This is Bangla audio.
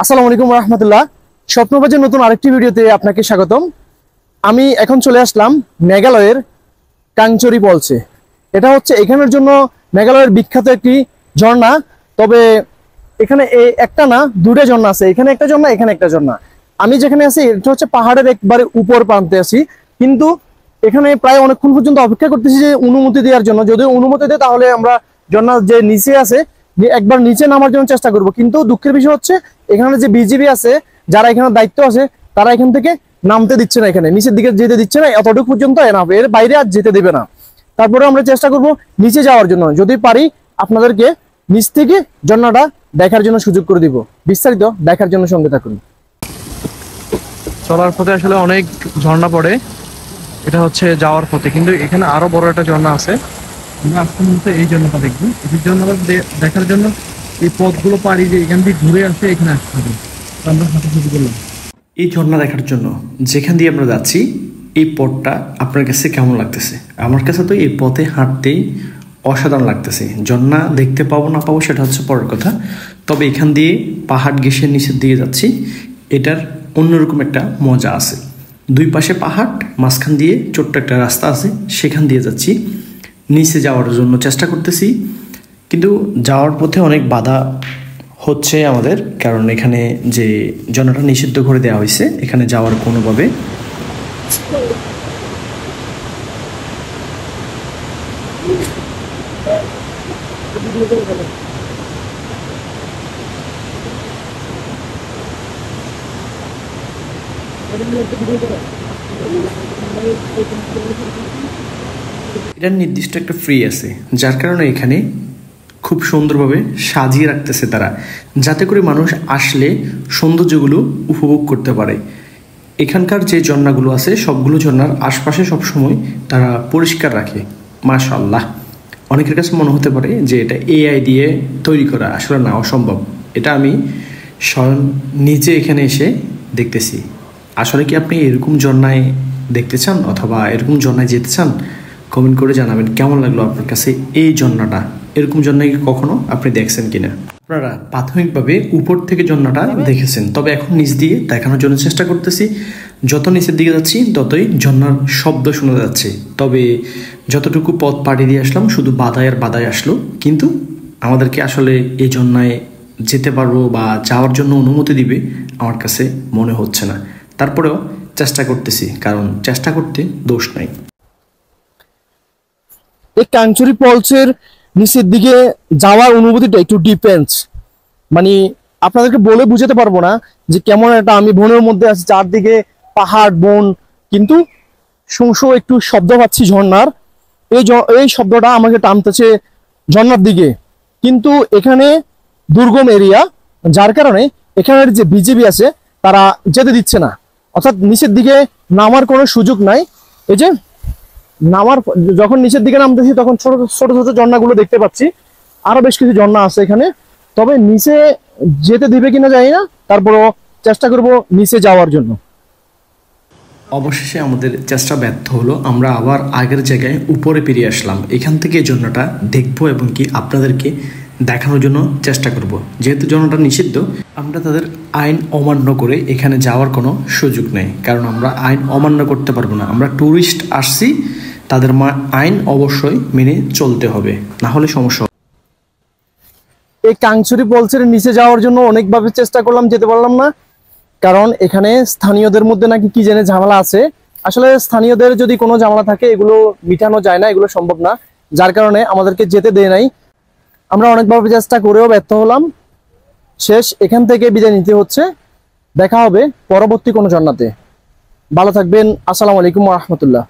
আসসালামু আলাইকুম রাহমাতুল্লাহ। স্বপ্নবাজের নতুন আরেকটি ভিডিওতে আপনাকে স্বাগতম। আমি এখন চলে আসলাম মেঘালয়ের কাংচরি ফলসে। এটা হচ্ছে এখানের জন্য মেঘালয়ের বিখ্যাত একটি ঝর্ণা। তবে এখানে এই একটা না, দুটো ঝর্ণা আছে। এখানে একটা ঝর্ণা, এখানে একটা ঝর্ণা। আমি যেখানে আছি এটা হচ্ছে পাহাড়ের একবারে উপর প্রান্তে আছি, কিন্তু এখানে প্রায় অনেকক্ষণ পর্যন্ত অপেক্ষা করতেছি যে অনুমতি দেওয়ার জন্য। যদি অনুমতি দেয় তাহলে আমরা ঝর্ণা যে নিচে আছে যে একবার নিচে নামার জন্য চেষ্টা করব। কিন্তু দুঃখের বিষয় হচ্ছে এখানে যে বিজিবি আছে, যারা এখানে দায়িত্ব আছে, তারা এখান থেকে নামতে দিচ্ছে না, এখানে নিচের দিকে যেতে দিচ্ছে না। এতটুকু পর্যন্ত এনাফ, এর বাইরে আর যেতে দেবে না। তারপরে আমরা চেষ্টা করব নিচে যাওয়ার জন্য, যদি পারি আপনাদেরকে নিচ থেকে ঝর্ণাটা দেখার জন্য সুযোগ করে দিব। বিস্তারিত দেখার জন্য সঙ্গে থাকুন। চলার পথে আসলে অনেক ঝর্ণা পড়ে, এটা হচ্ছে যাওয়ার পথে, কিন্তু এখানে আরো বড় একটা ঝর্ণা আছে। আমরা আজকে মূলত এই ঝর্ণাটা দেখবো। এই ঝর্ণাটা দেখার জন্য এই পথগুলো পাড়ি দিয়ে এখান দিয়ে ঘুরে আসে এখানে আসতে হবে। আমরা হাঁটা শুরু করলাম এই ঝর্ণা দেখার জন্য। যেখান দিয়ে আমরা যাচ্ছি এই পথটা আপনার কাছে কেমন লাগতেছে? আমার কাছে তো এই পথে হাঁটতেই অসাধারণ লাগতেছে। ঝর্ণা দেখতে পাবো না পাবো সেটা হচ্ছে পরের কথা, তবে এখান দিয়ে পাহাড় ঘেঁষে নিচের দিকে যাচ্ছি, এটার অন্যরকম একটা মজা আছে। দুই পাশে পাহাড়, মাঝখান দিয়ে ছোট্ট একটা রাস্তা আছে, সেখান দিয়ে যাচ্ছি। নিচে যাওয়ার জন্য চেষ্টা করতেছি, কিন্তু যাওয়ার পথে অনেক বাধা হচ্ছে আমাদের, কারণ এখানে যে ঝর্ণাটা নিষিদ্ধ করে দেওয়া হয়েছে, এখানে যাওয়ার কোনোভাবে এটার নির্দিষ্ট একটা ফ্রি আছে, যার কারণে এখানে খুব সুন্দরভাবে সাজিয়ে রাখতেছে তারা, যাতে করে মানুষ আসলে সৌন্দর্যগুলো উপভোগ করতে পারে। এখানকার যে ঝর্ণাগুলো আছে সবগুলো ঝর্ণার আশপাশে সবসময় তারা পরিষ্কার রাখে। মাশাআল্লাহ। অনেকের কাছে মনে হতে পারে যে এটা এআই দিয়ে তৈরি করা, আসলে না, অসম্ভব। এটা আমি স্বয়ং নিজে এখানে এসে দেখতেছি। আসলে কি আপনি এরকম ঝর্ণায় দেখতে চান অথবা এরকম ঝর্ণায় যেতে চান? কমেন্ট করে জানাবেন কেমন লাগলো আপনার কাছে এই ঝর্ণাটা। এরকম ঝর্ণায় কখনো আপনি দেখছেন কিনা? আপনারা প্রাথমিকভাবে উপর থেকে ঝর্ণাটা দেখেছেন, তবে এখন নিচ দিয়ে দেখানোর জন্য চেষ্টা করতেছি। যত নিচের দিকে যাচ্ছি ততই ঝর্ণার শব্দ শোনা যাচ্ছে। তবে যতটুকু পথ পাড়ি দিয়ে আসলাম শুধু বাধায় আর বাধায় আসলো, কিন্তু আমাদেরকে আসলে এই ঝর্ণায় যেতে পারবো বা যাওয়ার জন্য অনুমতি দিবে আমার কাছে মনে হচ্ছে না। তারপরেও চেষ্টা করতেছি, কারণ চেষ্টা করতে দোষ নাই। এই কাংচরি ফলসের নিচের দিকে যাওয়ার অনুভূতিটা একটু ডিপেন্স, মানে আপনাদেরকে বলে বুঝাতে পারবো না যে কেমন একটা। আমি বনের মধ্যে আছি, চারদিকে পাহাড় বন, কিন্তু শুংশো একটু শব্দ পাচ্ছি ঝর্ণার। এই শব্দটা আমাকে টানতেছে ঝর্ণার দিকে, কিন্তু এখানে দুর্গম এরিয়া, যার কারণে এখানের যে বিজিবি আছে তারা যেতে দিচ্ছে না, অর্থাৎ নিচের দিকে নামার কোনো সুযোগ নাই। এই যে যখন নিচের দিকে নামতেছি তখন ছোট ছোট ছোট ঝর্ণাগুলো দেখতে পাচ্ছি। আরো বেশ কিছু ঝর্ণা আছে এখানে, তবে নিচে যেতে দিবে কিনা জানি না। তারপরও চেষ্টা করব নিচে যাওয়ার জন্য। অবশেষে আমাদের চেষ্টা ব্যর্থ হলো, আমরা আবার আগের জায়গায় উপরে ফিরে আসলাম। এখান থেকে এই ঝর্ণাটা দেখবো এবং কি আপনাদেরকে দেখানোর জন্য চেষ্টা করব। যেহেতু ঝর্ণাটা নিষিদ্ধ, আমরা তাদের আইন অমান্য করে এখানে যাওয়ার কোনো সুযোগ নেই, কারণ আমরা আইন অমান্য করতে পারবো না। আমরা ট্যুরিস্ট আসছি, তাদের আইন অবশ্যই মেনে চলতে হবে, না হলে সমস্যা হবে। এই কাংচরি ফলসের নিচে যাওয়ার জন্য অনেকভাবে চেষ্টা করলাম, যেতে পারলাম না, কারণ এখানে স্থানীয়দের মধ্যে নাকি কি জানে ঝামেলা আছে। আসলে স্থানীয়দের যদি কোনো ঝামেলা থাকে এগুলো মিটানো যায় না, এগুলো সম্ভব না, যার কারণে আমাদেরকে যেতে দেয় নাই। আমরা অনেকভাবে চেষ্টা করেও ব্যর্থ হলাম। শেষ এখান থেকে বিদায় নিতে হচ্ছে। দেখা হবে পরবর্তী কোনো ঝর্ণাতে। ভালো থাকবেন। আসসালামু আলাইকুম ওয়া রাহমাতুল্লাহ।